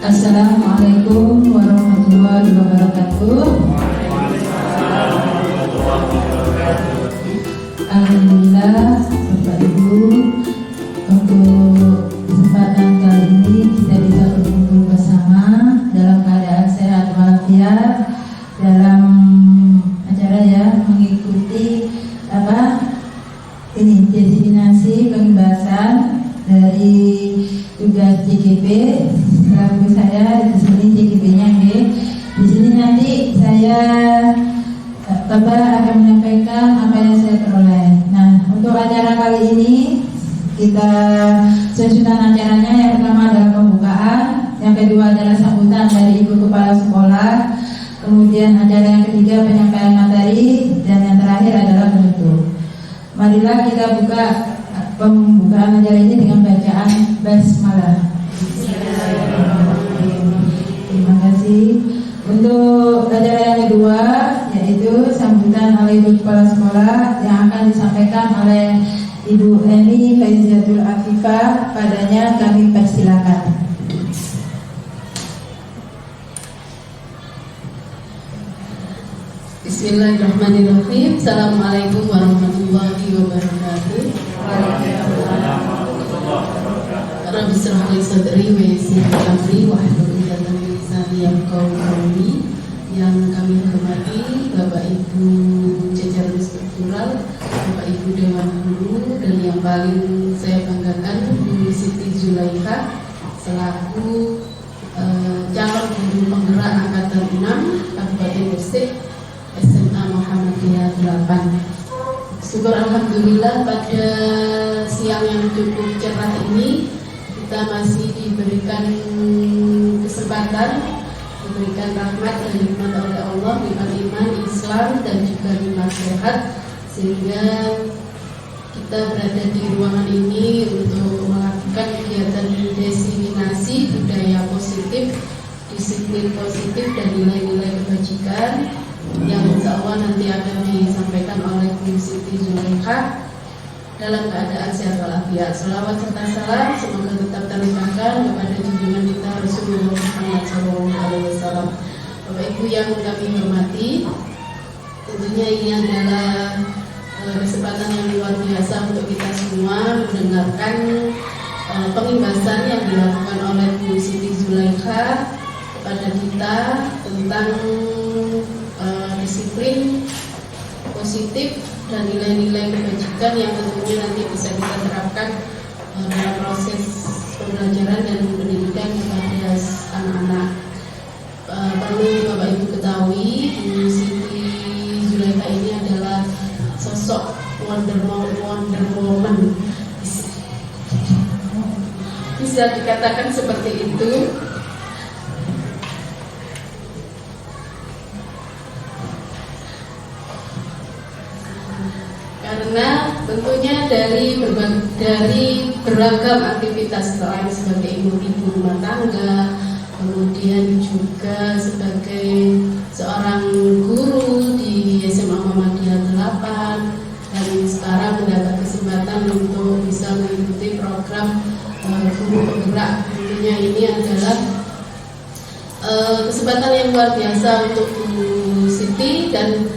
Assalamualaikum warahmatullahi wabarakatuh. Alhamdulillah, Bapak Ibu, untuk kesempatan kali ini kita bisa berkumpul bersama dalam keadaan sehat walafiat dalam acara mengikuti destinasi pembahasan dari tugas JGP. Selaku saya di sini JGP-nya di sini nanti saya akan menyampaikan apa yang saya peroleh. Nah, untuk acara kali ini kita susunan acaranya yang pertama adalah pembukaan, yang kedua adalah sambutan dari Ibu Kepala Sekolah, kemudian acara yang ketiga penyampaian materi, dan yang terakhir adalah penutup. Marilah kita buka pembukaan acara ini dengan bacaan basmalah. Terima kasih. Untuk acara yang kedua yaitu sambutan oleh Ibu Kepala Sekolah yang akan disampaikan oleh Ibu Eni Faiziatul Afifah. Padanya kami persilakan. Bismillahirrahmanirrahim. Assalamualaikum warahmatullahi wabarakatuh. Rabbi shrah li sadri wa yassir li amri wahlul 'uqdatam min lisani yafqahu qawli. Yang kami hormati Bapak Ibu jajaran struktural, Bapak Ibu Dewan Guru, dan yang paling saya banggakan Bu Siti Zulaikha selaku calon guru penggerak angkatan 6 Kabupaten Gresik SMA Muhammadiyah 8. Syukur alhamdulillah pada siang yang cukup cerah ini kita masih diberikan kesempatan, diberikan rahmat dan nikmat oleh Allah, nikmat iman, Islam, dan juga nikmat sehat, sehingga kita berada di ruangan ini untuk melakukan kegiatan diseminasi budaya positif, disiplin positif, dan nilai-nilai kebajikan yang insya Allah nanti akan disampaikan oleh Bu Siti Zulaikha dalam keadaan sehat walafiat. Selawat serta salam semoga tetap terlimpahkan kepada junjungan kita Rasulullah Muhammad SAW. Bapak Ibu yang kami hormati, tentunya ini adalah kesempatan yang luar biasa untuk kita semua mendengarkan pengimbasan yang dilakukan oleh Bu Siti Zulaikha kepada kita tentang disiplin positif dan nilai-nilai kebajikan yang tentunya nanti bisa kita terapkan dalam proses pembelajaran dan pendidikan kepada anak-anak. Perlu Bapak Ibu ketahui, Bu Siti Zulaikha ini adalah sosok wonder woman, bisa dikatakan seperti itu. Karena tentunya dari beragam aktivitas selain sebagai ibu rumah tangga, kemudian juga sebagai seorang guru di SMA Muhammadiyah 8, dan sekarang mendapat kesempatan untuk bisa mengikuti program guru penggerak. Tentunya ini adalah kesempatan yang luar biasa untuk Bu Siti, dan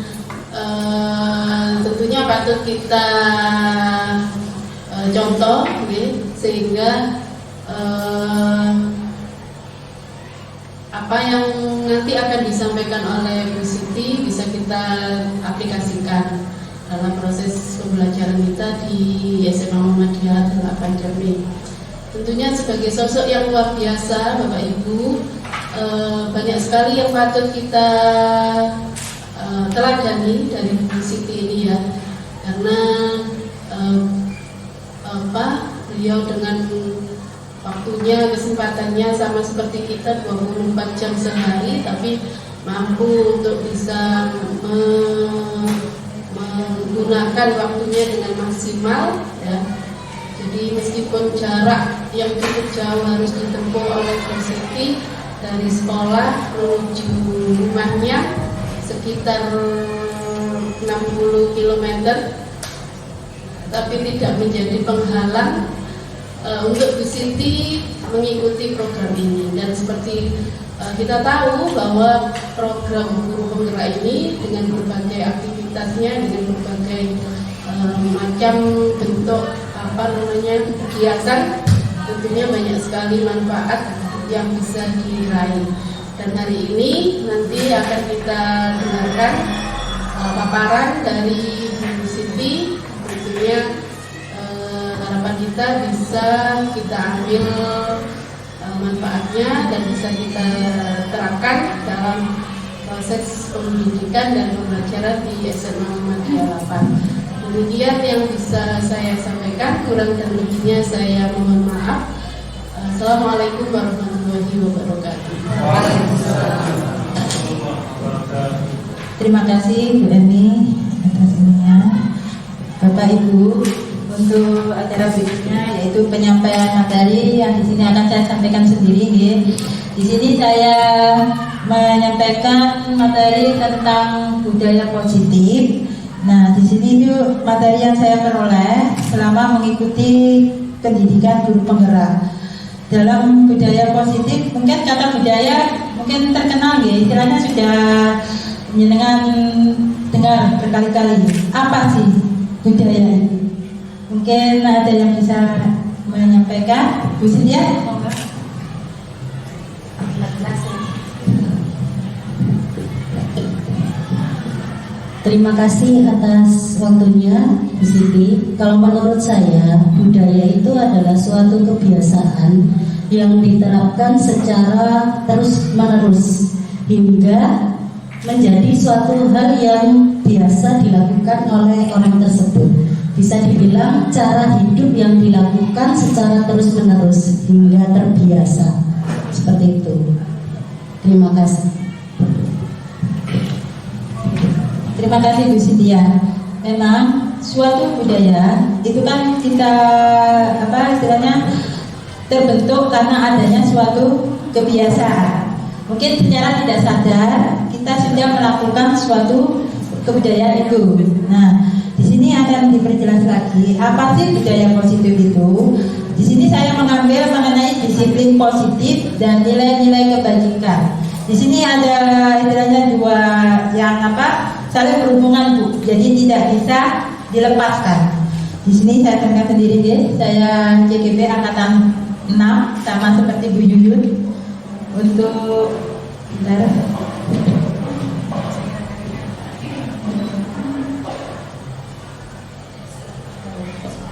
tentunya patut kita contoh, sehingga apa yang nanti akan disampaikan oleh Bu Siti bisa kita aplikasikan dalam proses pembelajaran kita di SMA Muhammadiyah 8 Jambi. Tentunya sebagai sosok yang luar biasa, Bapak Ibu, banyak sekali yang patut kita teladani dari Bu Siti ini karena beliau dengan waktunya, kesempatannya sama seperti kita 24 jam sehari, tapi mampu untuk bisa menggunakan waktunya dengan maksimal. Jadi meskipun jarak yang cukup jauh harus ditempuh oleh Bu Siti dari sekolah menuju rumahnya sekitar 60 km, tapi tidak menjadi penghalang untuk Bu Siti mengikuti program ini. Dan seperti kita tahu bahwa program guru penggerak ini dengan berbagai aktivitasnya, dengan berbagai macam bentuk kegiatan, tentunya banyak sekali manfaat yang bisa diraih. Dan hari ini nanti akan kita dengarkan paparan dari Bu Siti. Tentunya harapan kita bisa kita ambil manfaatnya dan bisa kita terapkan dalam proses pendidikan dan pembelajaran di SMA Muhammadiyah 8. Demikian yang bisa saya sampaikan, kurang dan lebihnya saya mohon maaf. Assalamualaikum warahmatullahi wabarakatuh. Terima kasih Bu Emi atas ininya. Bapak Ibu, untuk acara berikutnya yaitu penyampaian materi yang di sini akan saya sampaikan sendiri. Di sini saya menyampaikan materi tentang budaya positif. Nah, di sini itu materi yang saya peroleh selama mengikuti pendidikan guru penggerak. Dalam budaya positif, mungkin kata budaya mungkin terkenal ya, istilahnya sudah menyenangkan dengar berkali-kali. Apa sih budaya itu? Mungkin ada yang bisa menyampaikan, Bu Sintia? Terima kasih atas waktunya, Bu Siti. Kalau menurut saya, budaya itu adalah suatu kebiasaan yang diterapkan secara terus-menerus hingga menjadi suatu hal yang biasa dilakukan oleh orang tersebut. Bisa dibilang cara hidup yang dilakukan secara terus-menerus hingga terbiasa. Seperti itu. Terima kasih. Terima kasih Bu Sintia. Memang suatu budaya itu kan kita istilahnya terbentuk karena adanya suatu kebiasaan. Mungkin secara tidak sadar kita sudah melakukan suatu kebudayaan itu. Nah, di sini akan diperjelas lagi apa sih budaya positif itu. Di sini saya mengambil mengenai disiplin positif dan nilai-nilai kebajikan. Di sini ada istilahnya dua yang saling berhubungan Bu, jadi tidak bisa dilepaskan. Di sini saya terangkan sendiri guys, saya CGP angkatan 6 sama seperti Bu Yuyun.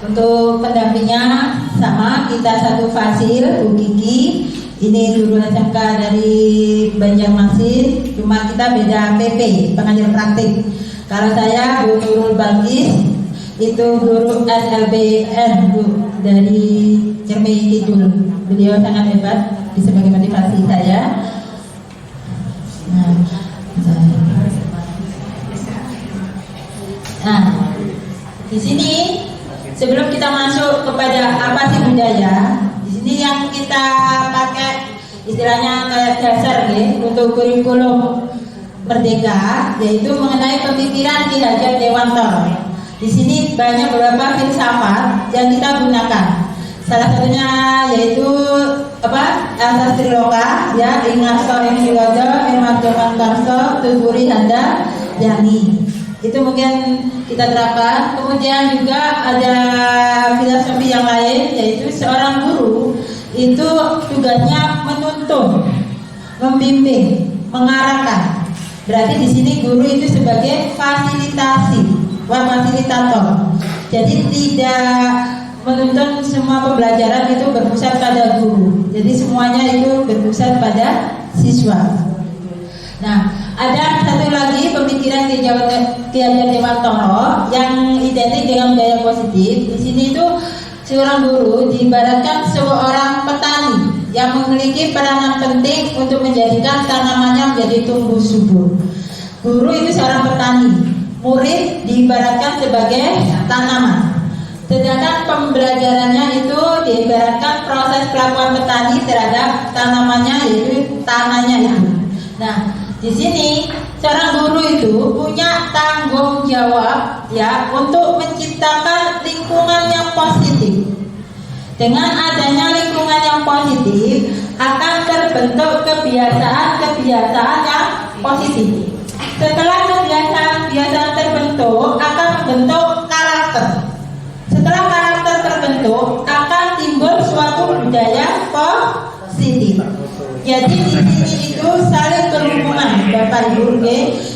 Untuk pendampingnya sama, kita satu fasil, Bu Kiki. Ini guru SMK dari Banjarmasin, cuma kita beda PP, pengajar praktik. Kalau saya Bu Nurul Balkis, itu guru SLBN Bu dari Cermai Kidul. Beliau sangat hebat, bisa sebagai motivasi saya. Nah, di sini sebelum kita masuk kepada apa sih budaya, di sini yang kita pakai istilahnya kayak dasar ya untuk kurikulum Merdeka, yaitu mengenai pemikiran Ki Hajar Dewantara. Di sini banyak beberapa filsafat yang kita gunakan. Salah satunya yaitu Asas Triloka, ya, Ingarso Insiwada, Irmantoman Karso, Tuguri Handa, Yani. Itu mungkin kita terapkan. Kemudian juga ada filosofi yang lain, yaitu seorang guru itu tugasnya menuntun, membimbing, mengarahkan. Berarti di sini guru itu sebagai fasilitator. Jadi tidak menuntun semua pembelajaran itu berpusat pada guru. Jadi semuanya itu berpusat pada siswa. Nah, ada satu lagi pemikiran Ki Hajar Dewantara yang identik dengan budaya positif. Di sini itu seorang guru diibaratkan seorang petani yang memiliki peranan penting untuk menjadikan tanamannya menjadi tumbuh subur. Guru itu seorang petani, murid diibaratkan sebagai tanaman. Sedangkan pembelajarannya itu diibaratkan proses pelakuan petani terhadap tanamannya, yaitu tanahnya itu. Nah, di sini seorang guru itu punya tanggung jawab ya untuk menciptakan lingkungan yang positif. Dengan adanya lingkungan yang positif akan terbentuk kebiasaan-kebiasaan yang positif. Setelah kebiasaan-kebiasaan terbentuk akan membentuk karakter. Setelah karakter terbentuk akan timbul suatu budaya positif. Jadi di sini itu saling berhubungan, Bapak Ibu.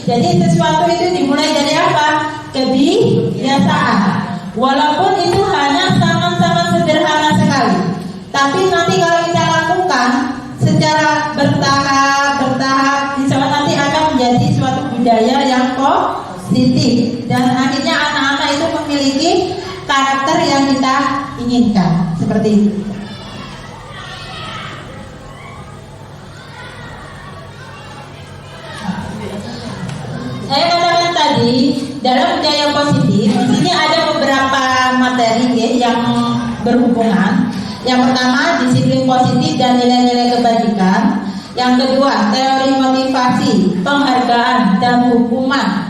Jadi sesuatu itu dimulai dari apa? Kebiasaan. Walaupun itu hanya sangat-sangat sederhana sekali, tapi nanti kalau kita lakukan secara bertahap, insya Allah nanti akan menjadi suatu budaya yang positif dan akhirnya anak-anak itu memiliki karakter yang kita inginkan seperti itu. Saya katakan tadi dalam budaya positif di sini ada beberapa materi yang berhubungan. Yang pertama disiplin positif dan nilai-nilai kebajikan. Yang kedua teori motivasi, penghargaan dan hukuman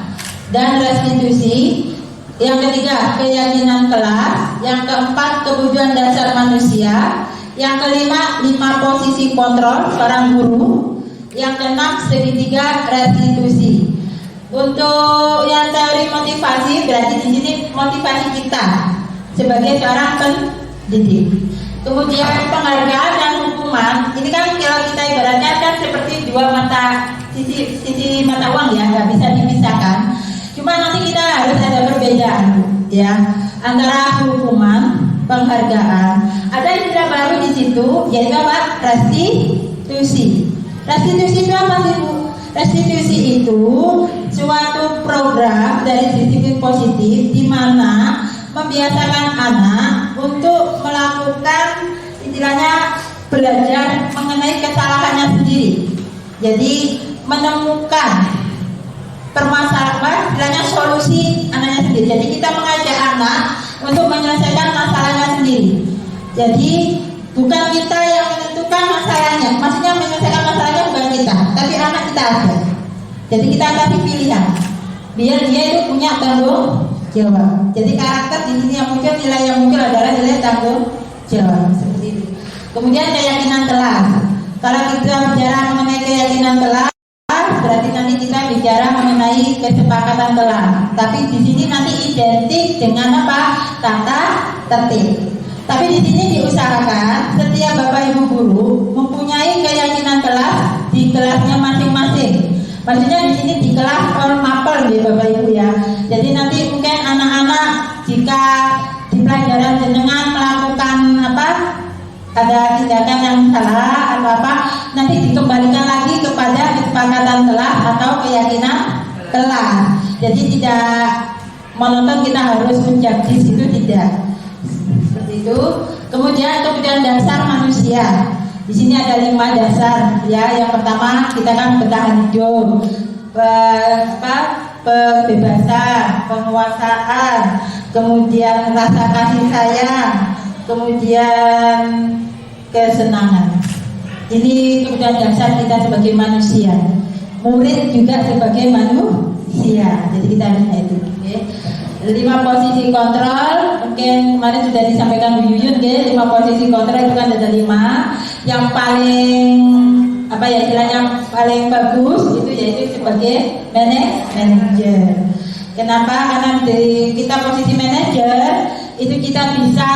dan restitusi. Yang ketiga keyakinan kelas. Yang keempat kebutuhan dasar manusia. Yang kelima 5 posisi kontrol seorang guru. Yang keenam segitiga restitusi. Untuk yang teori motivasi berarti di sini motivasi kita sebagai seorang pendidik. Kemudian penghargaan dan hukuman ini kan kalau kita ibaratnya kan seperti dua mata sisi mata uang ya, nggak bisa dipisahkan. Cuma nanti kita harus ada perbedaan ya antara hukuman, penghargaan. Ada istilah baru di situ yaitu apa? Restitusi. Restitusi itu apa sih Bu? Restitusi itu suatu program dari disiplin positif di mana membiasakan anak untuk melakukan istilahnya belajar mengenai kesalahannya sendiri. Jadi menemukan permasalahan, istilahnya solusi anaknya sendiri. Jadi kita mengajak anak untuk menyelesaikan masalahnya sendiri. Jadi bukan kita yang menentukan masalahnya, maksudnya menyelesaikan masalahnya bukan kita, tapi anak kita ada. Jadi kita kasih pilihan, biar dia itu punya tanggung jawab. Jadi karakter di sini yang muncul, nilai yang muncul adalah nilai tanggung jawab seperti itu. Kemudian keyakinan kelas. Kalau kita bicara mengenai keyakinan kelas, berarti nanti kita bicara mengenai kesepakatan kelas. Tapi di sini nanti identik dengan apa? Tata tertib. Tapi di sini diusahakan setiap Bapak Ibu guru mempunyai keyakinan kelas di kelasnya masing-masing. Maksudnya di sini di kelas all mapel ya Bapak Ibu ya. Jadi nanti mungkin anak-anak jika di pelajaran jenengan melakukan apa? Ada tindakan yang salah atau apa, nanti dikembalikan lagi kepada kesepakatan kelas atau keyakinan kelas. Jadi tidak monoton kita harus menjudge itu tidak. Itu. Kemudian kebutuhan dasar manusia. Di sini ada 5 dasar ya. Yang pertama kita kan bertahan hidup, kebebasan, penguasaan, kemudian rasa kasih sayang, kemudian kesenangan. Ini kebutuhan dasar kita sebagai manusia. Murid juga sebagai manusia. Jadi kita harus itu. Okay. 5 posisi kontrol, mungkin kemarin sudah disampaikan Bu Yuyun, 5 posisi kontrol itu kan ada 5. Yang paling apa ya istilahnya paling bagus itu yaitu sebagai manajer. Kenapa? Karena dari kita posisi manajer itu kita bisa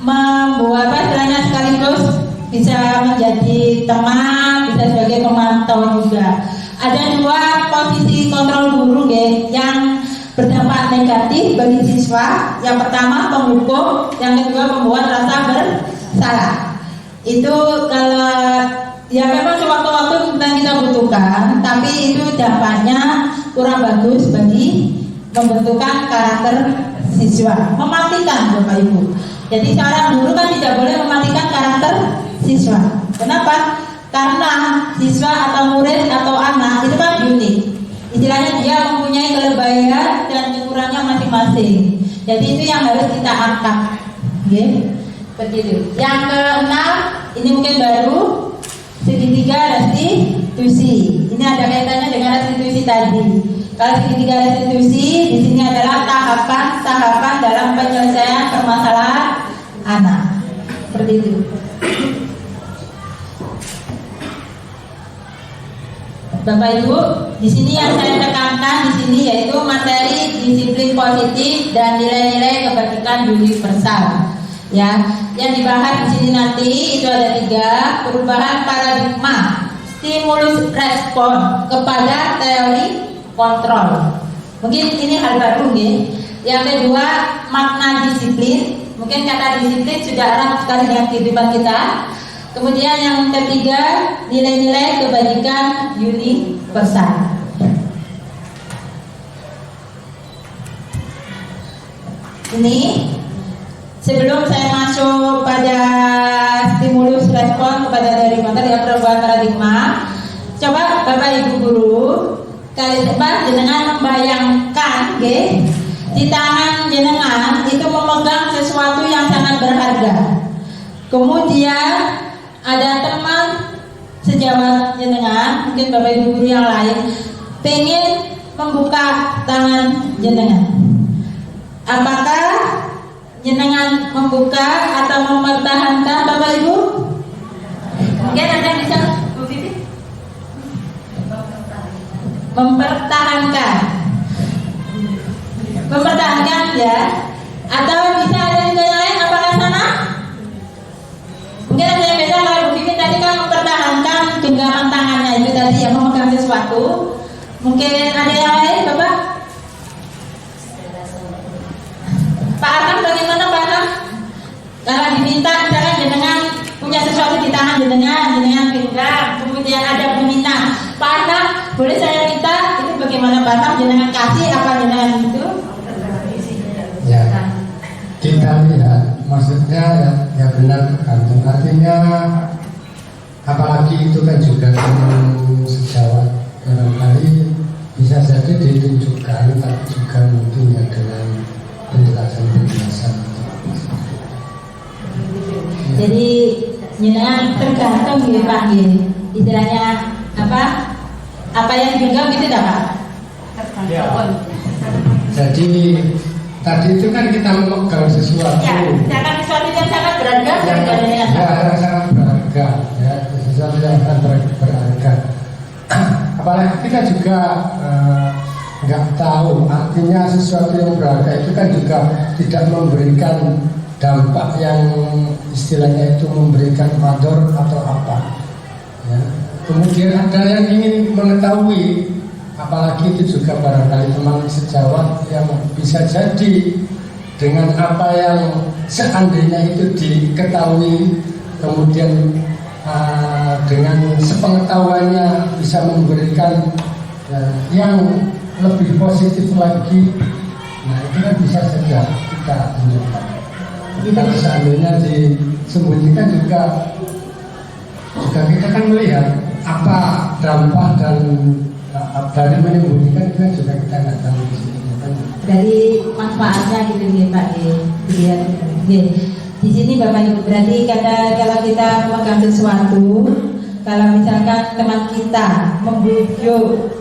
membuat apa istilahnya sekaligus bisa menjadi teman, bisa sebagai pemantau juga. Ada 2 posisi kontrol guru yang berdampak negatif bagi siswa. Yang pertama penghukum, yang kedua membuat rasa bersalah. Itu kalau ya memang sewaktu-waktu kita butuhkan, tapi itu dampaknya kurang bagus bagi pembentukan karakter siswa. Mematikan Bapak Ibu. Jadi seorang guru kan tidak boleh mematikan karakter siswa. Kenapa? Karena siswa atau murid atau anak itu kan unik. Istilahnya dia mempunyai kelebihan dan kekurangan masing-masing. Jadi itu yang harus kita angkat. Okay? Begitu. Yang keenam ini mungkin baru segitiga restitusi. Ini ada kaitannya dengan restitusi tadi. Kalau segitiga restitusi di sini adalah tahapan-tahapan dalam penyelesaian permasalahan anak. Seperti itu. Bapak Ibu, di sini yang saya tekankan di sini yaitu materi disiplin positif dan nilai-nilai kebajikan universal. Ya, yang dibahas di sini nanti itu ada 3: perubahan paradigma, stimulus respon kepada teori kontrol. Mungkin ini hal baru nih. Yang kedua, makna disiplin. Mungkin kata disiplin sudah erat sekali dengan kehidupan kita. Kemudian yang ketiga, nilai-nilai kebajikan universal. Ini sebelum saya masuk pada stimulus respon kepada teori kontrol ya perubahan paradigma, coba Bapak Ibu guru kali sebab jenengan membayangkan, di tangan jenengan itu memegang sesuatu yang sangat berharga. Kemudian ada teman sejawat jenengan, mungkin Bapak Ibu guru yang lain, pengen membuka tangan jenengan. Apakah jenengan membuka atau mempertahankan Bapak Ibu? Mungkin ada yang bisa Bu Vivi? Mempertahankan ya. Atau bisa ada yang lain? Apakah sama? Mungkin ada yang beda. Kalau Bu Vivi tadi kan mempertahankan genggaman tangannya itu tadi yang memegang sesuatu. Mungkin ada yang lain, Bapak? Pak Arkan bagaimana Pak Arkan? Kalau diminta misalkan jenengan punya sesuatu di tangan jenengan genggam, kemudian ada peminta, Pak Arkan boleh saya minta, itu bagaimana Pak Arkan? Jenengan kasih apa jenengan itu? Ya, kita lihat maksudnya ya benar tergantung. Artinya apalagi itu kan juga teman sejawat, barangkali bisa saja ditunjukkan, tapi juga mungkin ya dengan penjelasan. Jadi jenengan tergantung ya Pak, istilahnya apa yang digenggam itu tidak Pak? Ya. Jadi tadi itu kan kita memegang sesuatu. Ya, misalkan sesuatu yang sangat berharga, yang sangat berharga, ya sesuatu yang sangat berharga. Apalagi kita juga nggak tahu artinya sesuatu yang berharga itu kan juga tidak memberikan dampak yang istilahnya itu memberikan mador atau apa ya. Kemudian ada yang ingin mengetahui, apalagi itu juga barangkali teman sejawat yang bisa jadi dengan apa yang seandainya itu diketahui, kemudian dengan sepengetahuannya bisa memberikan yang lebih positif lagi. Nah itu kan bisa saja kita tunjukkan. Kalau seandainya disembunyikan juga kita kan melihat apa dampak dan dari menyembunyikan itu kan juga kita nggak tahu di sini. Dari manfaatnya gitu nih Pak, dilihat. Di sini Bapak Ibu berarti kalau kita memegang sesuatu, kalau misalkan teman kita membujuk,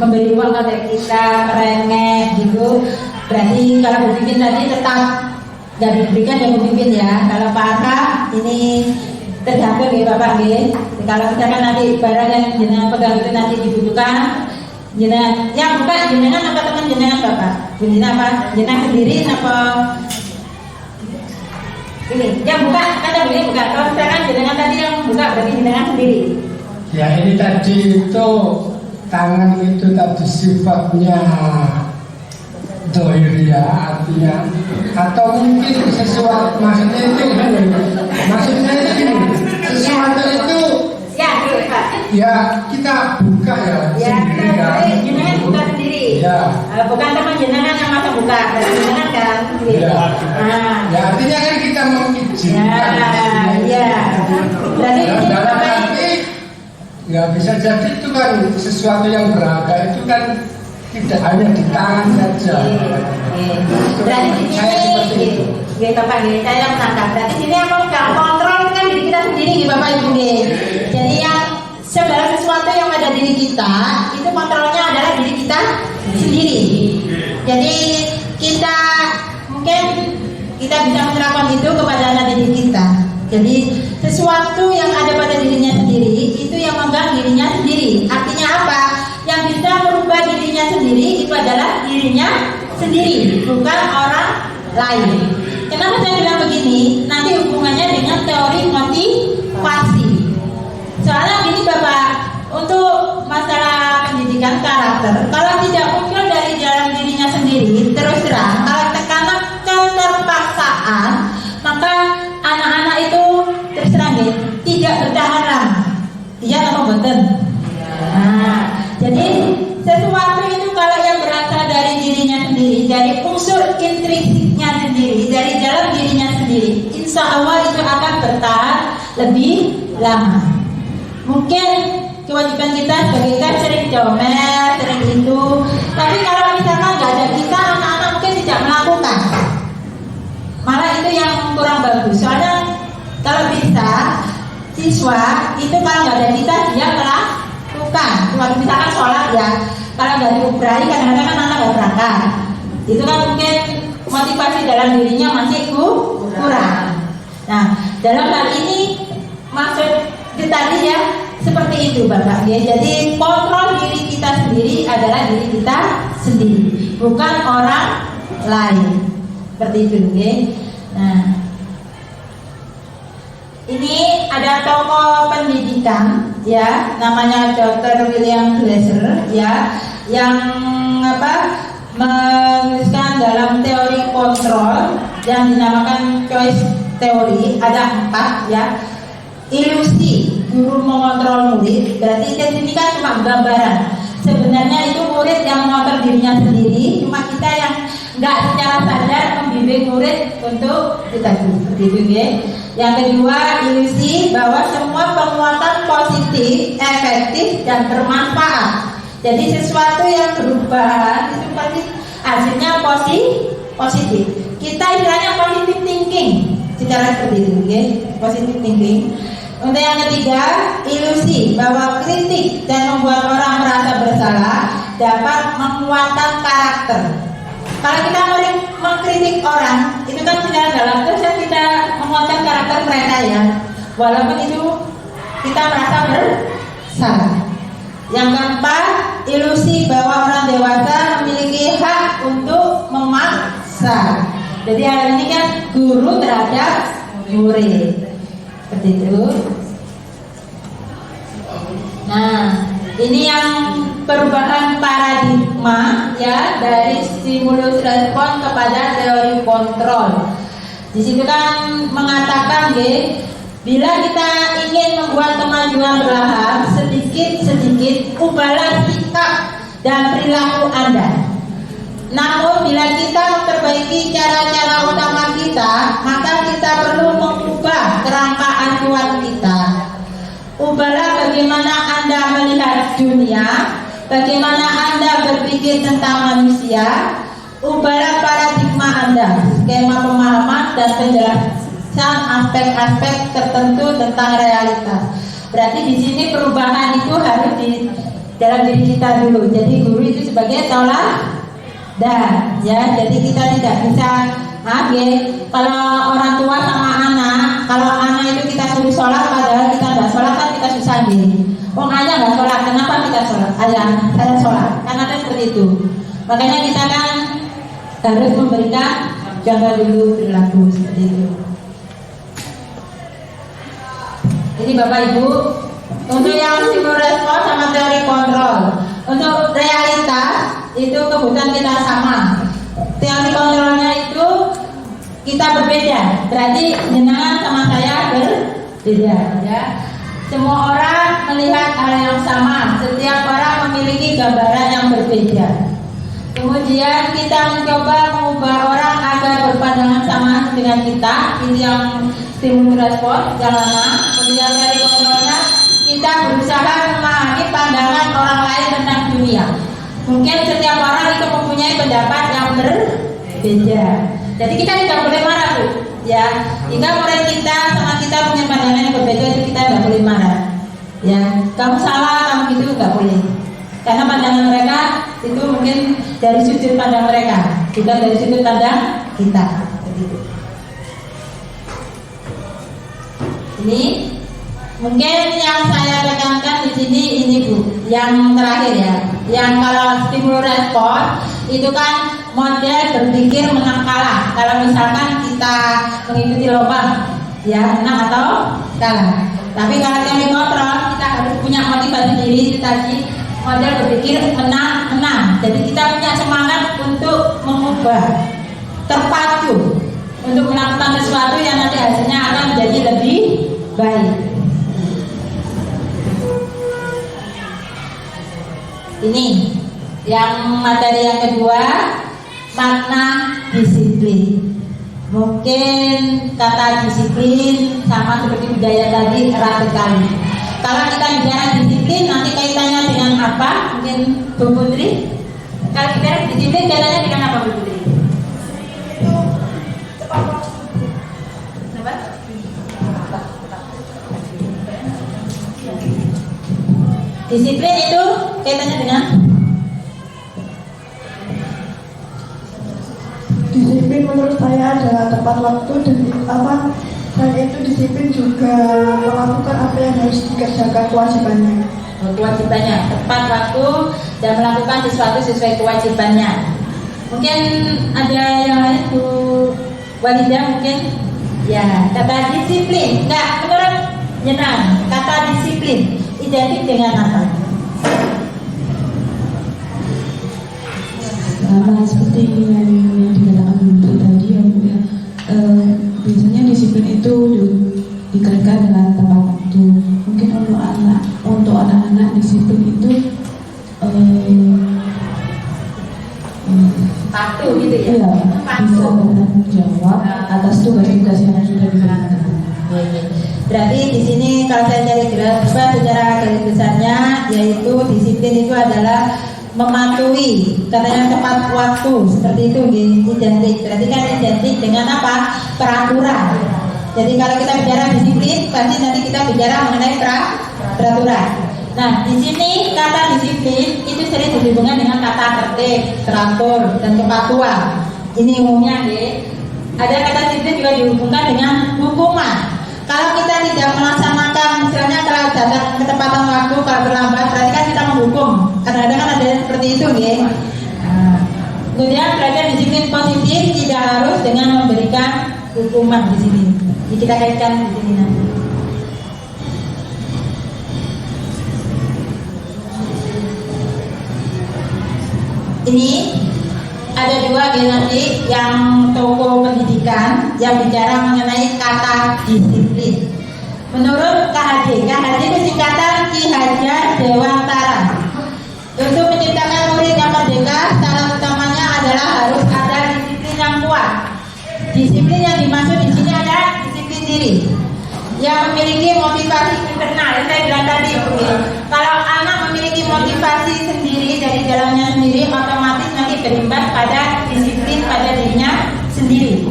memberi uang pada kita, merengek gitu, berarti kalau Bu Pipin tadi tetap nggak diberikan ya Bu Pipin ya. Kalau Pak Arka ini tergantung ya Bapak ya. Kalau misalkan nanti barang yang jenengan pegang itu nanti dibutuhkan, jenengan yang buka jenengan apa teman jenengan Bapak? Jenengan apa? Jenengan sendiri apa? Ini yang buka kan boleh buka. Kalau misalkan jenengan tadi yang buka berarti jenengan sendiri. Ya ini tadi itu tangan itu tadi sifatnya doiria artinya, atau mungkin sesuatu maksudnya itu sesuatu itu ya kita buka ya sendiri kan. Jenengan buka sendiri. Ya. Bukan teman jenengan yang masa buka, dari jenengan kan. Ya. Ya artinya kan kita mengizinkan. Ya. Berarti dalam arti nggak bisa jadi itu kan sesuatu yang berharga itu kan tidak hanya di tangan saja. Berarti di sini, Bapak saya menangkap. Berarti sini apa kalau kontrol kan diri kita sendiri, Bapak Ibu. Jadi yang segala sesuatu yang ada diri kita itu kontrolnya adalah diri kita sendiri. Jadi kita mungkin kita bisa menerapkan itu kepada anak Jadi sesuatu yang ada pada dirinya sendiri itu yang memegang dirinya sendiri. Artinya apa? Yang bisa merubah dirinya sendiri itu adalah dirinya sendiri, bukan orang lain. Kenapa saya bilang begini? Nanti hubungannya dengan teori motivasi. Soalnya gini Bapak, untuk masalah pendidikan karakter, kalau tidak muncul dari dalam dirinya sendiri, terus terang, kalau tekanan keterpaksaan, maka anak-anak itu terus terang tidak bertahan lama. Iya atau betul? Nah, jadi sesuatu itu kalau yang berasal dari dirinya sendiri, dari unsur intrinsiknya sendiri, dari dalam dirinya sendiri, insya Allah itu akan bertahan lebih lama. Mungkin kewajiban kita sebagai kita sering comel, sering itu, tapi kalau misalkan nggak ada kita, anak-anak mungkin tidak melakukan. Malah itu yang kurang bagus. Soalnya kalau bisa siswa itu kalau nggak ada kita dia melakukan. Kalau misalkan sholat ya, kalau nggak diubrai kadang-kadang kan anak nggak berangkat. Itu kan mungkin motivasi dalam dirinya masih kurang. Nah, dalam hal ini maksud tadi ya seperti itu Bapak ya. Jadi kontrol diri kita sendiri adalah diri kita sendiri, bukan orang lain. Seperti itu ya. Nah, ini ada tokoh pendidikan ya, namanya Dr. William Glasser ya, yang menuliskan dalam teori kontrol yang dinamakan choice theory. Ada 4 ya. Ilusi guru mengontrol murid, berarti di sini kan cuma gambaran. Sebenarnya itu murid yang mengontrol dirinya sendiri, cuma kita yang nggak secara sadar membimbing murid untuk kita seperti itu ya. Yang kedua, ilusi bahwa semua penguatan positif, efektif dan bermanfaat. Jadi sesuatu yang berubah itu pasti hasilnya positif. Kita istilahnya positive thinking, secara seperti itu ya, positive thinking. Untuk yang ketiga, ilusi bahwa kritik dan membuat orang merasa bersalah dapat menguatkan karakter. Kalau kita mengkritik orang, itu kan secara dalam terus kita menguatkan karakter mereka ya. Walaupun itu kita merasa bersalah. Yang keempat, ilusi bahwa orang dewasa memiliki hak untuk memaksa. Jadi hal ini kan guru terhadap murid. Seperti itu. Nah, ini yang perubahan paradigma ya, dari stimulus respon kepada teori kontrol. Di situ kan mengatakan bila kita ingin membuat kemajuan bertahap, sedikit-sedikit ubahlah sikap dan perilaku Anda. Namun bila kita memperbaiki cara-cara utama kita, maka kita perlu mengubah kerangka acuan kita. Ubahlah bagaimana Anda melihat dunia, bagaimana Anda berpikir tentang manusia. Ubahlah paradigma Anda, skema pemahaman dan penjelasan aspek-aspek tertentu tentang realitas. Berarti di sini perubahan itu harus di dalam diri kita dulu. Jadi guru itu sebagai tolak dan ya, jadi kita tidak bisa kalau orang tua sama anak, kalau anak itu kita suruh sholat padahal kita nggak sholat kan kita susah gini. Ayah nggak sholat, kenapa kita sholat? Ayah, saya sholat, karena kan seperti itu. Makanya kita kan harus memberikan contoh dulu perilaku seperti itu. Ini Bapak Ibu, untuk yang stimulus respon sama teori kontrol. Untuk realitas itu kebutuhan kita sama. Teori kontrolnya itu kita berbeda. Berarti jenengan sama saya berbeda ya. Semua orang melihat hal yang sama. Setiap orang memiliki gambaran yang berbeda. Kemudian kita mencoba mengubah orang agar berpandangan sama dengan kita. Ini yang stimulus respon yang lama. Kemudian teori kontrolnya kita berusaha memahami pandangan orang lain tentang dunia. Mungkin setiap orang itu mempunyai pendapat yang berbeda. Jadi kita tidak boleh marah Bu. Ya, jika murid kita sama kita punya pandangan yang berbeda itu kita tidak boleh marah. Ya, kamu salah, kamu gitu nggak boleh. Karena pandangan mereka itu mungkin dari sudut pandang mereka, bukan dari sudut pandang kita. Begitu. Ini mungkin yang saya tekankan di sini ini Bu, yang terakhir ya. Yang kalau stimulus respon itu kan model berpikir menang kalah. Kalau misalkan kita mengikuti lomba, ya menang atau kalah. Tapi kalau yang kontrol, kita harus punya motivasi diri itu tadi, model berpikir menang. Jadi kita punya semangat untuk mengubah, terpacu untuk melakukan sesuatu yang nanti hasilnya akan menjadi lebih baik. Ini yang materi yang kedua, makna disiplin. Mungkin kata disiplin sama seperti budaya tadi erat sekali. Kalau kita bicara disiplin, nanti kaitannya dengan apa? Mungkin Bu Putri. Kalau kita disiplin kaitannya dengan apa Bu Putri? Disiplin itu kaitannya dengan disiplin menurut saya adalah tepat waktu dan itu disiplin juga melakukan apa yang harus dikerjakan kewajibannya. Kewajibannya tepat waktu dan melakukan sesuatu sesuai kewajibannya. Mungkin ada yang lain Bu Walidah mungkin ya kata disiplin enggak menurut Jenang kata disiplin identik dengan apa? Sama seperti yang dikatakan Bu tadi ya Bu ya. Biasanya disiplin itu dikerjakan dengan tepat waktu. Mungkin untuk anak-anak disiplin itu Patuh gitu ya? Iya, bisa bertanggung jawab atas tugas-tugas yang sudah diberikan. Berarti di sini kalau saya cari secara garis besarnya yaitu disiplin itu adalah mematuhi katanya tepat waktu seperti itu identik. Berarti kan identik dengan apa? Peraturan. Jadi kalau kita bicara disiplin, pasti nanti kita bicara mengenai peraturan. Nah, di sini kata disiplin itu sering dihubungkan dengan kata tertib, teratur, dan kepatuhan. Ini umumnya, ada kata disiplin juga dihubungkan dengan hukuman. Kalau kita tidak melaksanakan, misalnya kalau datang ketepatan waktu, kalau terlambat, berarti kan kita menghukum. Kadang-kadang kan ada yang seperti itu, kemudian belajar disiplin positif tidak harus dengan memberikan hukuman di sini. Jadi kita kaitkan di sini nanti. Ini ada dua nanti yang toko pendidikan yang bicara mengenai kata disiplin. Menurut KHD itu singkatan Ki Hajar Dewantara. Untuk menciptakan murid yang merdeka, syarat utamanya adalah harus ada disiplin yang kuat. Disiplin yang dimaksud di sini ada disiplin diri yang memiliki motivasi internal. Saya bilang tadi, kalau anak memiliki motivasi sendiri dari dalamnya sendiri, otomatis nanti berimbas pada disiplin pada dirinya sendiri.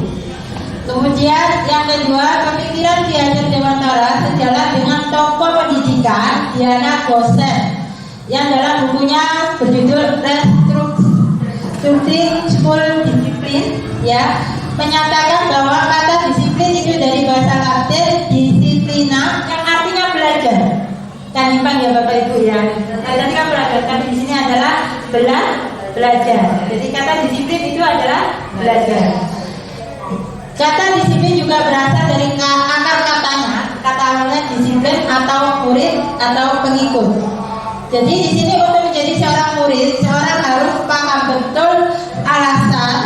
Kemudian yang kedua, pemikiran Ki Hajar Dewantara sejalan dengan tokoh pendidikan Diana Gosen yang dalam bukunya berjudul Restructuring School Discipline ya menyatakan bahwa kata disiplin itu dari bahasa Latin disiplina yang artinya belajar. Kan imbang ya Bapak Ibu ya. Tadi kan belajar, tapi di sini adalah belajar. Jadi kata disiplin itu adalah belajar. Kata disiplin juga berasal dari akar katanya, kata awalnya disiplin atau murid atau pengikut. Jadi di sini untuk menjadi seorang murid, seorang harus paham betul alasan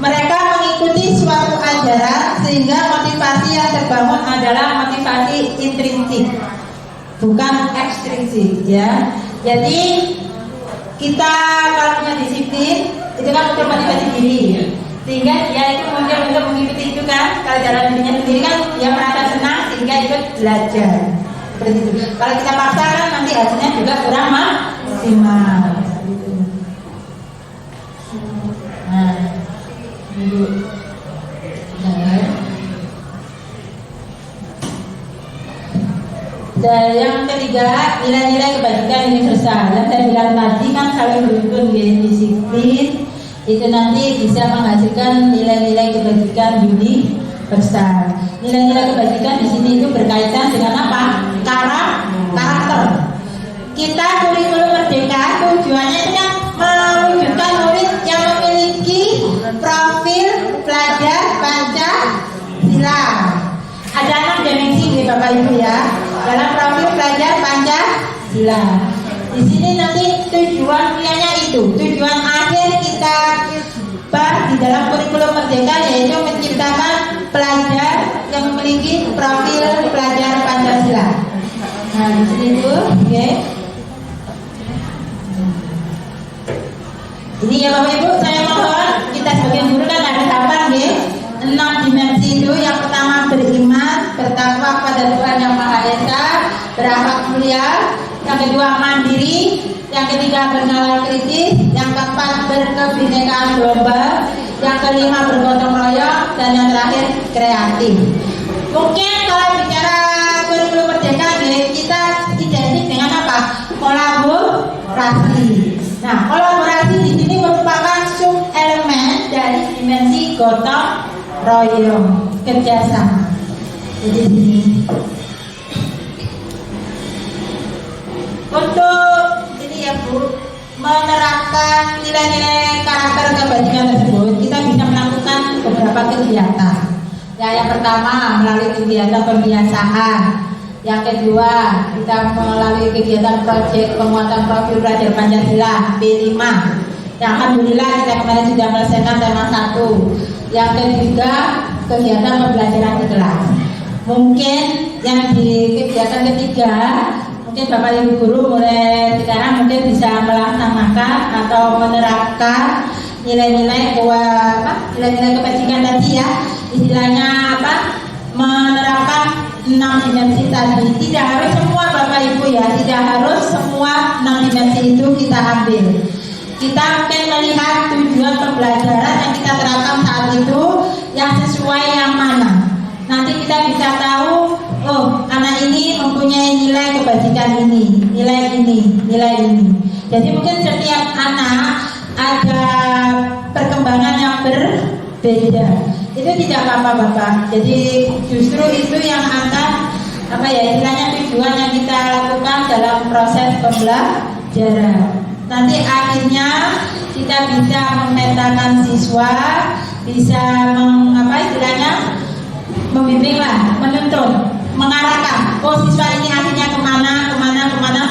mereka mengikuti suatu ajaran sehingga motivasi yang terbangun adalah motivasi intrinsik, bukan ekstrinsik ya. Jadi kita kalau punya disiplin itu kan untuk motivasi diri, sehingga dia itu muncul untuk mengikuti itu kan. Kalau jalan dirinya sendiri kan dia merasa senang sehingga ikut belajar seperti itu. Kalau kita paksa kan nanti hasilnya juga kurang maksimal. Nah, dan yang ketiga, nilai-nilai kebajikan universal. Yang saya bilang tadi kan saling beruntun disiplin itu nanti bisa menghasilkan nilai-nilai kebajikan besar. Nilai-nilai kebajikan di sini itu berkaitan dengan apa? Karakter. Kita kurikulum merdeka tujuannya itu kan mewujudkan murid yang memiliki profil pelajar Pancasila. Ada 6 dimensi nih Bapak Ibu ya dalam profil pelajar Pancasila. Di sini nanti tujuannya itu tujuan akhir kita bahas di dalam kurikulum merdeka yaitu menciptakan pelajar yang memiliki profil pelajar Pancasila. Nah di sini itu, oke. Ini ya Bapak Ibu, saya mohon kita sebagai guru kan ada hafal ya. 6 dimensi itu, yang pertama beriman, bertakwa kepada Tuhan Yang Maha Esa, berakhlak mulia, yang kedua mandiri, yang ketiga bernalar kritis, yang keempat berkebinekaan global, yang kelima bergotong royong, dan yang terakhir kreatif. Mungkin kalau bicara kurikulum merdeka kita identik dengan apa? Kolaborasi. Nah, kolaborasi di sini merupakan sub elemen dari dimensi gotong royong, kerjasama. Jadi di sini untuk ini ya Bu, menerapkan nilai-nilai karakter kebajikan tersebut, kita bisa melakukan beberapa kegiatan. Ya, yang pertama melalui kegiatan pembiasaan. Yang kedua, kita melalui kegiatan proyek penguatan profil pelajar Pancasila P5. Yang alhamdulillah kita kemarin sudah menyelesaikan tema 1. Yang ketiga, kegiatan pembelajaran di kelas. Mungkin yang di kegiatan ketiga, mungkin Bapak Ibu guru mulai sekarang mungkin bisa melaksanakan atau menerapkan nilai-nilai nilai-nilai kebajikan tadi ya. Istilahnya apa? Menerapkan 6 dimensi tadi. Tidak harus semua Bapak Ibu ya, tidak harus semua 6 dimensi itu kita ambil. Kita mungkin melihat tujuan pembelajaran yang kita terapkan saat itu yang sesuai yang mana. Nanti kita bisa tahu, oh anak ini mempunyai nilai kebajikan ini, nilai ini, nilai ini. Jadi mungkin setiap anak ada perkembangan yang berbeda. Itu tidak apa-apa Bapak. Jadi justru itu yang akan istilahnya tujuan yang kita lakukan dalam proses pembelajaran. Nanti akhirnya kita bisa memetakan siswa, bisa membimbing lah, menuntun, mengarahkan. Oh siswa ini akhirnya kemana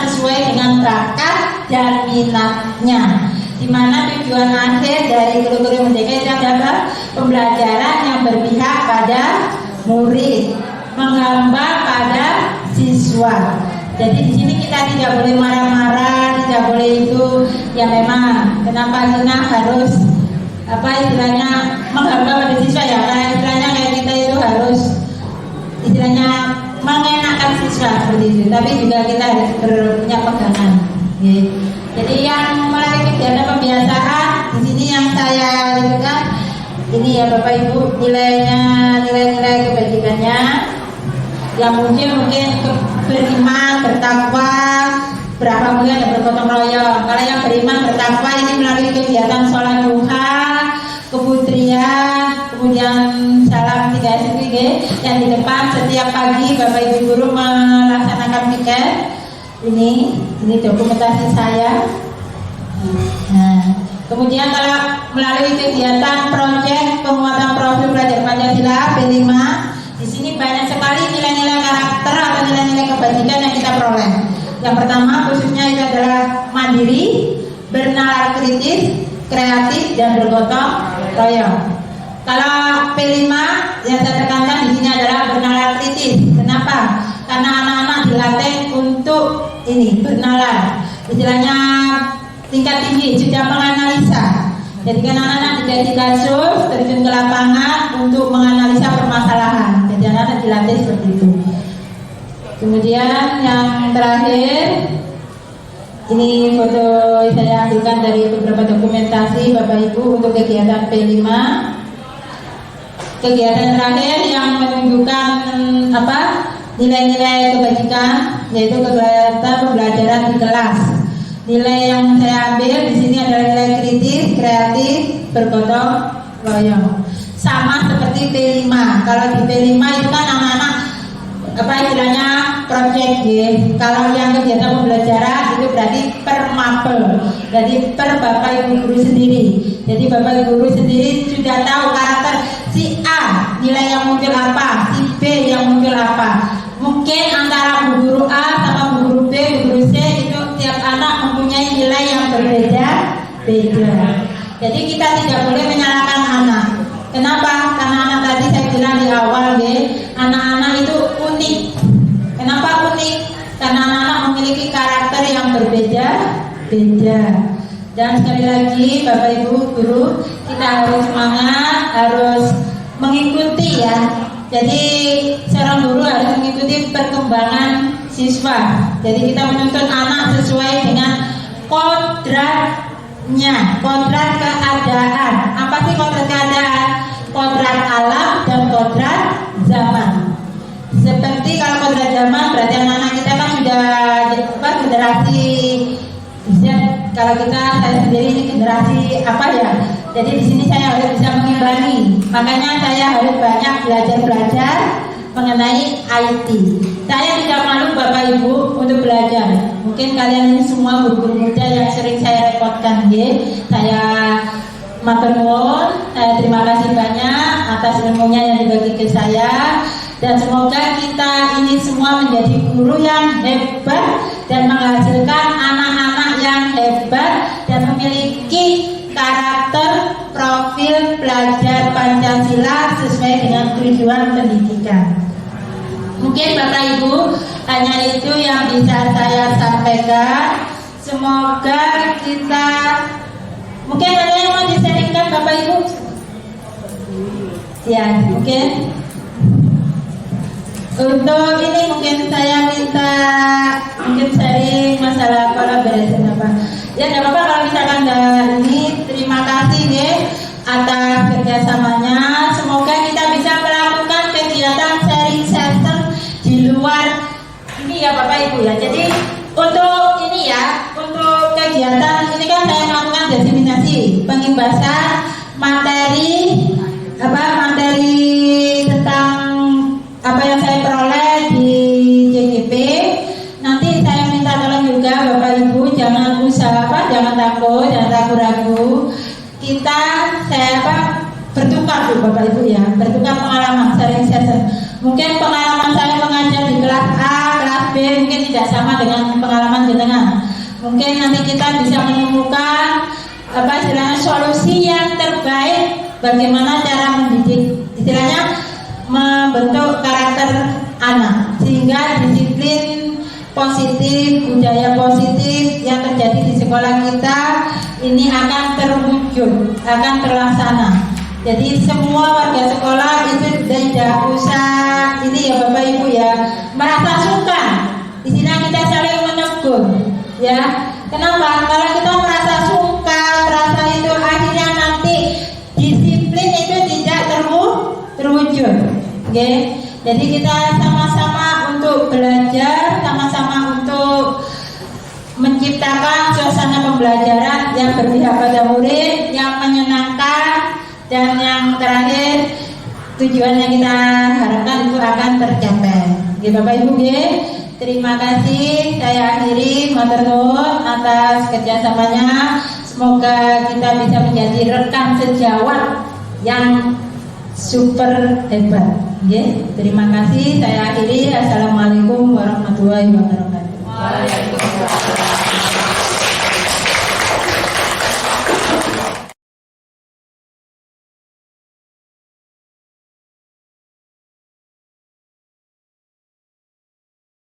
sesuai dengan bakat dan minatnya. Di mana tujuan akhir dari kurikulum merdeka itu adalah pembelajaran yang berpihak pada murid, menghamba pada siswa. Jadi di sini kita tidak boleh marah-marah, tidak boleh itu ya memang kenapa kita harus menghamba pada siswa ya, karena istilahnya kayak kita itu harus mengenakan siswa seperti itu, tapi juga kita harus punya pegangan. Okay. Jadi yang melalui kegiatan pembiasaan di sini yang saya lakukan ini ya Bapak Ibu, nilai-nilai kebajikannya yang mungkin beriman, bertakwa, berakhlak mulia dan bergotong royong. Kalau yang beriman, bertakwa ini melalui kegiatan sholat duha, keputrian, kemudian salam 3 SPG yang di depan setiap pagi Bapak Ibu guru melaksanakan piket. Ini dokumentasi saya. Nah, kemudian kalau melalui kegiatan proyek penguatan profil pelajar Pancasila P5, di sini banyak sekali nilai-nilai karakter atau nilai-nilai kebajikan yang kita peroleh. Yang pertama khususnya itu adalah mandiri, bernalar kritis, kreatif, dan bergotong royong. Kalau P5 yang saya tekankan di sini adalah bernalar kritis. Kenapa? Karena anak-anak dilatih untuk bernalar. Istilahnya tingkat tinggi, sudah menganalisa. Jadi kan anak-anak dikasih kasus, terjun ke lapangan untuk menganalisa permasalahan. Jadi anak-anak dilatih seperti itu. Kemudian yang terakhir, ini foto saya ambilkan dari beberapa dokumentasi Bapak Ibu untuk kegiatan P5. Kegiatan terakhir yang menunjukkan nilai-nilai kebajikan, yaitu kegiatan pembelajaran di kelas. Nilai yang saya ambil di sini adalah nilai kritis, kreatif, bergotong royong. sama seperti P5. Kalau di P5 itu kan anak-anak apa istilahnya project ya. Kalau yang kegiatan pembelajaran itu berarti per mapel, jadi per bapak ibu guru sendiri. Jadi bapak ibu guru sendiri sudah tahu karakter si A nilai yang muncul apa, si B yang muncul apa. Mungkin antara bu guru A sama bu guru B, bu guru C itu tiap anak mempunyai nilai yang berbeda. Jadi kita tidak boleh menyalahkan anak. Kenapa? Karena anak tadi saya bilang di awal ya, anak-anak itu unik. Kenapa unik? Karena anak-anak memiliki karakter yang berbeda-beda. Dan sekali lagi Bapak Ibu guru, kita harus semangat, harus mengikuti ya. Jadi seorang guru harus mengikuti perkembangan siswa. Jadi kita menuntut anak sesuai dengan kodratnya, kodrat keadaan. Apa sih kodrat keadaan? Kodrat alam dan kodrat zaman. Seperti kalau kodrat zaman berarti anak-anak kita kan sudah generasi Z. Kalau saya sendiri ini generasi apa ya? Jadi di sini saya harus bisa mengimbangi. Makanya saya harus banyak belajar mengenai IT. Saya tidak malu Bapak Ibu untuk belajar. Mungkin kalian ini semua guru-guru muda yang sering saya repotkan ya. Saya matur nuwun, saya terima kasih banyak atas ilmunya yang dibagi ke saya. Dan semoga kita ini semua menjadi guru yang hebat dan menghasilkan anak-anak yang hebat dan memiliki karakter profil pelajar Pancasila sesuai dengan tujuan pendidikan. Mungkin Bapak Ibu hanya itu yang bisa saya sampaikan. Semoga kita mungkin ada yang mau disaringkan Bapak Ibu? Ya, mungkin untuk ini mungkin saya minta sharing masalah kolaborasi apa. Ya nggak apa-apa kalau misalkan ini terima kasih ya atas kerjasamanya. Semoga kita bisa melakukan kegiatan sharing session di luar ini ya Bapak Ibu ya. Jadi untuk ini ya, untuk kegiatan ini kan saya melakukan diseminasi pengimbasan materi tentang apa yang saya peroleh di JGP. Nanti saya minta tolong juga Bapak Ibu jangan jangan takut, jangan ragu-ragu. Saya bertukar tuh Bapak Ibu ya, bertukar pengalaman sharing session. Mungkin pengalaman saya mengajar di kelas A, kelas B mungkin tidak sama dengan pengalaman jenengan. Mungkin nanti kita bisa menemukan istilahnya solusi yang terbaik bagaimana cara mendidik, istilahnya membentuk karakter anak sehingga disiplin positif, budaya positif yang terjadi di sekolah kita ini akan terwujud, akan terlaksana. Jadi semua warga sekolah itu tidak usah ini ya Bapak Ibu ya merasa sungkan. Di sini kita saling menegur ya. Kenapa? Kalau kita merasa sungkan, merasa itu akhirnya nanti disiplin itu tidak terwujud. Okay? Jadi kita sama-sama untuk belajar, sama-sama untuk menciptakan suasana pembelajaran yang berpihak pada murid, yang menyenangkan, dan yang terakhir tujuan yang kita harapkan itu akan tercapai. Oke, Bapak Ibu, terima kasih. Saya akhiri matur nuwun atas kerjasamanya. Semoga kita bisa menjadi rekan sejawat yang super hebat. Terima kasih. Saya akhiri. Assalamualaikum warahmatullahi wabarakatuh. Waalaikumsalam.